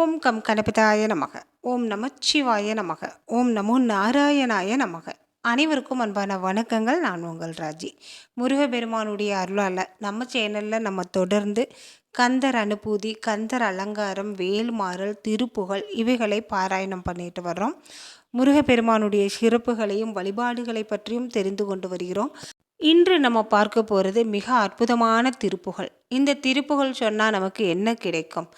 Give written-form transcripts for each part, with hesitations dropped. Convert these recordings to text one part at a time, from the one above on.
ஓம் come கணபதாய நமக. ஓம் நமச்சிவாய நமக. ஓம் நமோ நாராயணாய நமக. அனைவருக்கும் அன்பான வணக்கங்கள். நான் உங்கள் ராஜி. முருகப்பெருமானுடைய அருளால் நம்ம சேனலில் நம்ம தொடர்ந்து கந்தர் அனுபூதி, கந்தர் அலங்காரம், வேல்மாறல், திருப்புகழ் இவைகளை பாராயணம் பண்ணிட்டு வர்றோம். முருகப்பெருமானுடைய சிறப்புகளையும் வழிபாடுகளை பற்றியும் தெரிந்து கொண்டு வருகிறோம். இன்று நம்ம பார்க்க போகிறது மிக அற்புதமான திருப்புகழ். இந்த திருப்புகழ் சொன்னால் நமக்கு என்ன கிடைக்கும்?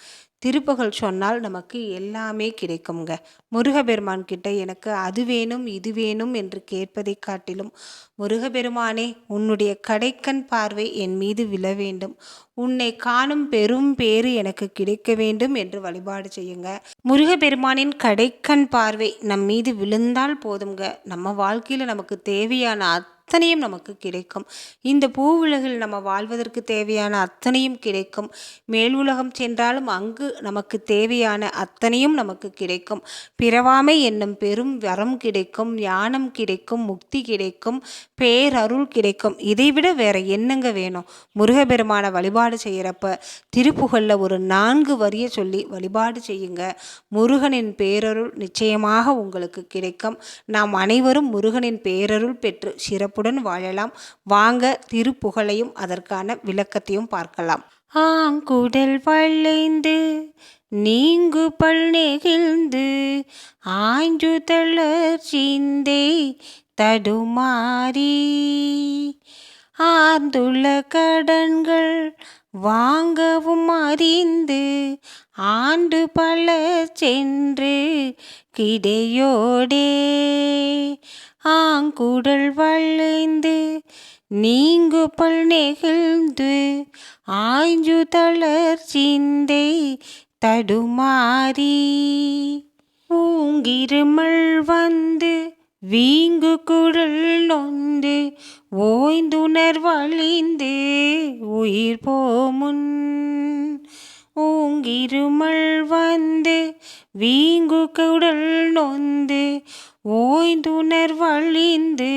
திருப்புகழ் சொன்னால் நமக்கு எல்லாமே கிடைக்குங்க. முருகப்பெருமான் கிட்ட எனக்கு அது வேணும் இது வேணும் என்று கேட்பதை காட்டிலும், முருகப்பெருமானே உன்னுடைய கடைக்கண் பார்வை என் மீது விழ வேண்டும், உன்னை காணும் பெரும் பேறு எனக்கு கிடைக்க வேண்டும் என்று வழிபாடு செய்யுங்க. முருகப்பெருமானின் கடைக்கண் பார்வை நம் மீது விழுந்தால் போதுங்க, நம்ம வாழ்க்கையில் நமக்கு தேவையான அத்தனையும் நமக்கு கிடைக்கும். இந்த பூவுலகில் நம்ம வாழ்வதற்கு தேவையான அத்தனையும் கிடைக்கும். மேல் உலகம் சென்றாலும் அங்கு நமக்கு தேவையான அத்தனையும் நமக்கு கிடைக்கும். பிறவாமை என்னும் பெரும் வரம் கிடைக்கும், ஞானம் கிடைக்கும், முக்தி கிடைக்கும், பேரருள் கிடைக்கும். இதைவிட வேற என்னங்க வேணும்? முருகப்பெருமான வழிபாடு செய்கிறப்ப திருப்புகழில் ஒரு 4 வரியை சொல்லி வழிபாடு செய்யுங்க. முருகனின் பேரருள் நிச்சயமாக உங்களுக்கு கிடைக்கும். நாம் அனைவரும் முருகனின் பேரருள் பெற்று சிறப்புடன் வாழலாம். வாங்க திருப்புகழையும் அதற்கான விளக்கத்தையும் பார்க்கலாம். ஆங்குடல் வளைந்து நீங்கு பல் நெகிழ்ந்து ஆய்ந்து தளர் சிந்தை தடுமாறி ஆர்ந்துள்ள கடன்கள் வாங்கவும் அறிந்து ஆண்டு பல சென்று கிடையோடே ஆங்குடல் வளைந்து நீங்கு பல் நெகிழ்ந்து ஆய்ந்து தளர் சிந்தை தடுமாறி ஊங்கிருமல் வந்து வீங்கு குழல் நொந்து ஓய்ந்துணர் வழிந்து உயிர் போமுன் ஊங்கிருமல் வந்து வீங்கு குழல் நொந்து ஓய்ந்துணர் வழிந்து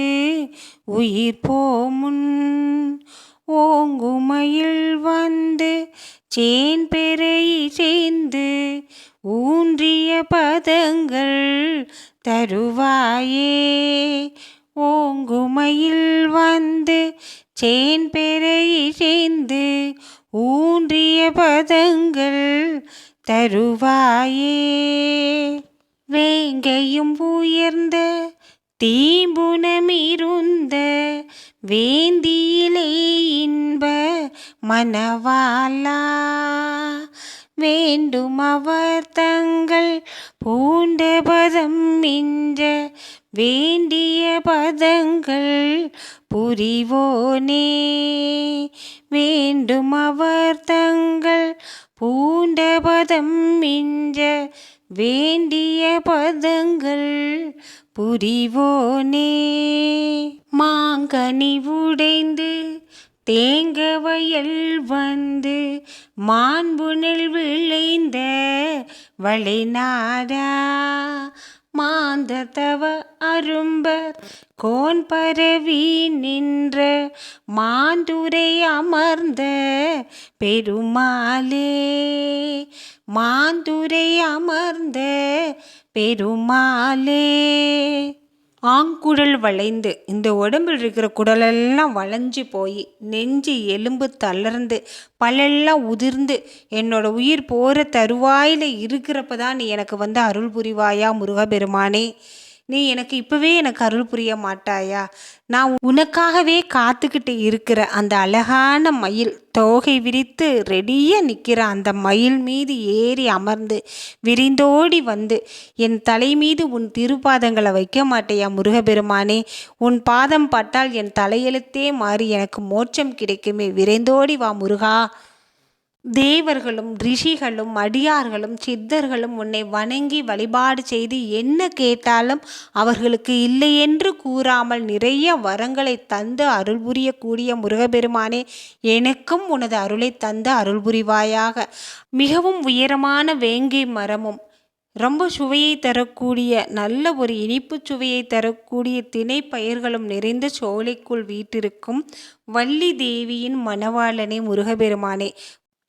உயிர் போமுன் ஓங்குமையில் வந்து சேன் பெறை சேர்ந்து ஊன்றிய பதங்கள் தருவாயே ஓங்குமையில் வந்து சேன் பெறை சேர்ந்து ஊன்றிய பதங்கள் தருவாயே வேங்கையும் உயர்ந்த தீம்புணமிருந்த வேந்தியிலே இன்ப மணவாளா வேண்டும் அவர் தங்கள் பூண்ட பதம் மிஞ்ச வேண்டிய பதங்கள் புரிவோனே வேண்டும் அவர் தங்கள் பூண்ட பதம் மிஞ்ச வேண்டிய பதங்கள் புரிவோனே மாங்கனி உடைந்து தேங்க வயல் வந்து மாண்புனில் விளைந்த வளைநாடா மாந்தர் தவ அரும்பர் கோன் பரவி நின்ற மாந்துரை அமர்ந்த பெருமாளே மாந்துரை அமர்ந்த பெருமாளே ஆங்குடல் வளைந்து இந்த உடம்பில் இருக்கிற குடலெல்லாம் வளைஞ்சு போய் நெஞ்சு எலும்பு தளர்ந்து பல்லெல்லாம் உதிர்ந்து என்னோட உயிர் போகிற தருவாயில் இருக்கிறப்ப தான் நீ எனக்கு அருள் புரிவாயா முருகப்பெருமானே? நீ எனக்கு இப்போவே எனக்கு அருள் புரிய மாட்டாயா? நான் உனக்காகவே காத்துக்கிட்டு இருக்கிற அந்த அழகான மயில் தோகை விரித்து ரெடியாக நிற்கிற அந்த மயில் மீது ஏறி அமர்ந்து விரிந்தோடி வந்து என் தலை மீது உன் திருப்பாதங்களை வைக்க மாட்டேயா முருகப்பெருமானே? உன் பாதம் பட்டால் என் தலையெழுத்தே மாறி எனக்கு மோட்சம் கிடைக்குமே. விரைந்தோடி வா முருகா. தேவர்களும் ரிஷிகளும் அடியார்களும் சித்தர்களும் உன்னை வணங்கி வழிபாடு செய்து என்ன கேட்டாலும் அவர்களுக்கு இல்லை என்று கூறாமல் நிறைய வரங்களை தந்து அருள் புரியக்கூடிய முருகப்பெருமானே, எனக்கும் உனது அருளை தந்து அருள் புரிவாயாக. மிகவும் உயரமான வேங்கை மரமும் ரொம்ப சுவையை தரக்கூடிய நல்ல ஒரு இனிப்பு சுவையை தரக்கூடிய திணை பயிர்களும் நிறைந்த சோலைக்குள் வீட்டிருக்கும் வள்ளி தேவியின் மணவாளனே முருகப்பெருமானே,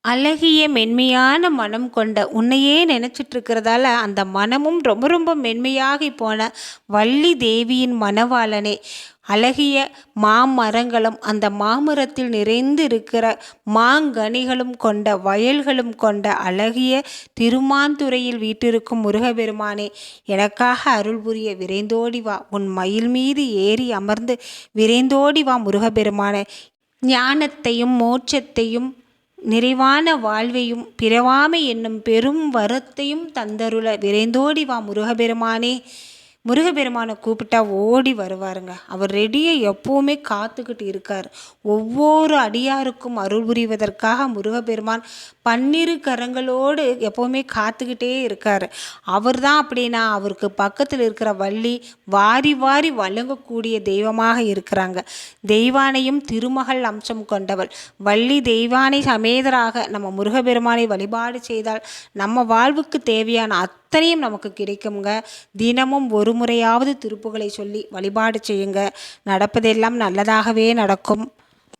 அழகிய மென்மையான மனம் கொண்ட உன்னையே நினச்சிட்டு இருக்கிறதால அந்த மனமும் ரொம்ப ரொம்ப மென்மையாகி போன வள்ளி தேவியின் மணவாளனே, அழகிய மாமரங்களும் அந்த மாமரத்தில் நிறைந்து இருக்கிற மாங்கனிகளும் கொண்ட வயல்களும் கொண்ட அழகிய திருமாந்துறையில் வீட்டிருக்கும் முருகபெருமானே, எனக்காக அருள் புரிய விரைந்தோடி வா. உன் மயில் மீது ஏறி அமர்ந்து விரைந்தோடி வா முருகபெருமானே. ஞானத்தையும் மோட்சத்தையும் நிறைவான வாழ்வையும் பிறவாமை என்னும் பெரும் வரத்தையும் தந்தருள விரைந்தோடி வா முருகபெருமானே. முருகப்பெருமானை கூப்பிட்டா ஓடி வருவாருங்க. அவர் ரெடியாக எப்போவுமே காத்துக்கிட்டு இருக்கார். ஒவ்வொரு அடியாருக்கும் அருள் புரிவதற்காக முருகப்பெருமான் பன்னிரு கரங்களோடு எப்போவுமே காத்துக்கிட்டே இருக்கார். அவர் தான் அப்படின்னா அவருக்கு பக்கத்தில் இருக்கிற வள்ளி வாரி வாரி வழங்கக்கூடிய தெய்வமாக இருக்கிறாங்க. தெய்வானையும் திருமகள் அம்சம் கொண்டவள் வள்ளி தெய்வானை சமேதராக நம்ம முருகப்பெருமானை வழிபாடு செய்தால் நம்ம வாழ்வுக்கு தேவையான அத்தனையும் நமக்கு கிடைக்குங்க. தினமும் ஒரு முறையாவது திருப்புகளை சொல்லி வழிபாடு செய்யுங்க. நடப்பதெல்லாம் நல்லதாகவே நடக்கும்.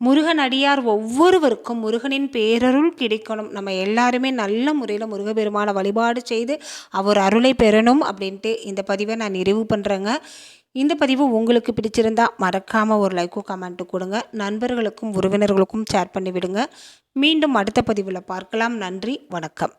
முருகன் அடியார் ஒவ்வொருவருக்கும் முருகனின் பேரருள் கிடைக்கணும். நம்ம எல்லாருமே நல்ல முறையில் முருகப்பெருமானை வழிபாடு செய்து அவர் அருளை பெறணும் அப்படின்ட்டு இந்த பதிவை நான் நிறைவு பண்ணுறேங்க. இந்த பதிவு உங்களுக்கு பிடிச்சிருந்தா மறக்காமல் ஒரு லைக்கும் கமெண்ட்டு கொடுங்க. நண்பர்களுக்கும் உறவினர்களுக்கும் ஷேர் பண்ணிவிடுங்க. மீண்டும் அடுத்த பதிவில் பார்க்கலாம். நன்றி, வணக்கம்.